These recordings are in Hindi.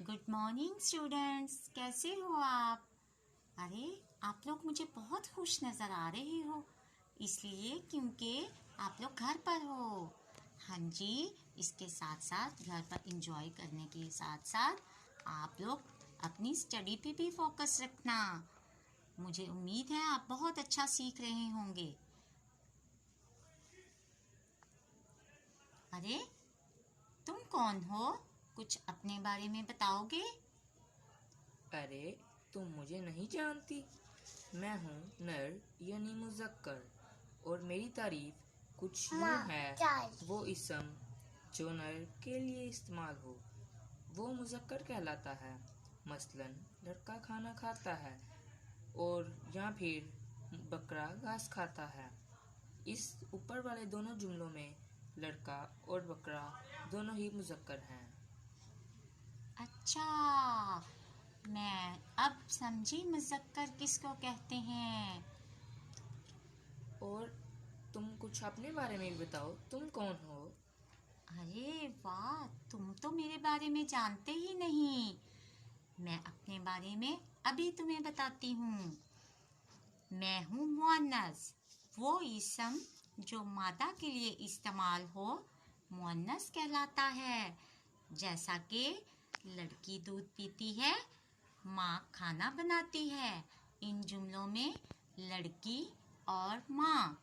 गुड मॉर्निंग स्टूडेंट्स, कैसे हो आप? अरे आप लोग मुझे बहुत खुश नज़र आ रहे हो, इसलिए क्योंकि आप लोग घर पर हो। हाँ जी, इसके साथ साथ घर पर एंजॉय करने के साथ साथ आप लोग अपनी स्टडी पे भी फोकस रखना। मुझे उम्मीद है आप बहुत अच्छा सीख रहे होंगे। अरे तुम कौन हो? कुछ अपने बारे में बताओगे? अरे तुम मुझे नहीं जानती। मैं हूँ नर यानी मुज़क्कर, और मेरी तारीफ कुछ यूँ है, वो इसम जो नर के लिए इस्तेमाल हो वो मुज़क्कर कहलाता है। मसलन लड़का खाना खाता है और या फिर बकरा घास खाता है। इस ऊपर वाले दोनों जुमलों में लड़का और बकरा दोनों ही मुज़क्कर हैं। अच्छा, मैं अब समझी मुज़क्कर किसको कहते हैं। और तुम कुछ अपने बारे में भी बताओ, तुम कौन हो? अरे वाह, तुम तो मेरे बारे में जानते ही नहीं। मैं अपने बारे में अभी तुम्हें बताती हूँ। मैं हूँ मुअन्नस, वो इसम जो मादा के लिए इस्तेमाल हो मुअन्नस कहलाता है। जैसा कि लड़की दूध पीती है, माँ खाना बनाती है। इन जुमलों में लड़की और माँ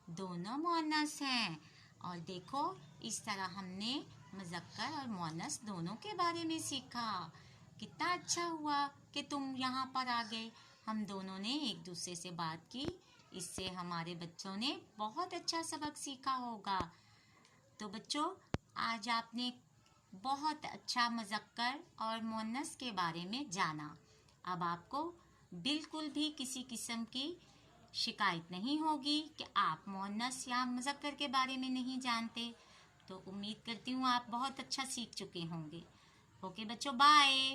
दोनों मुअन्नस हैं। और देखो, इस तरह हमने मुज़क्कर और मुअन्नस दोनों के बारे में सीखा। कितना अच्छा हुआ कि तुम यहाँ पर आ गए। हम दोनों ने एक दूसरे से बात की, इससे हमारे बच्चों ने बहुत अच्छा सबक सीखा होगा। तो बच्चों, आज आपने बहुत अच्छा मुज़क्कर और मुअन्नस के बारे में जाना। अब आपको बिल्कुल भी किसी किस्म की शिकायत नहीं होगी कि आप मुअन्नस या मुज़क्कर के बारे में नहीं जानते। तो उम्मीद करती हूँ आप बहुत अच्छा सीख चुके होंगे। ओके बच्चों, बाय।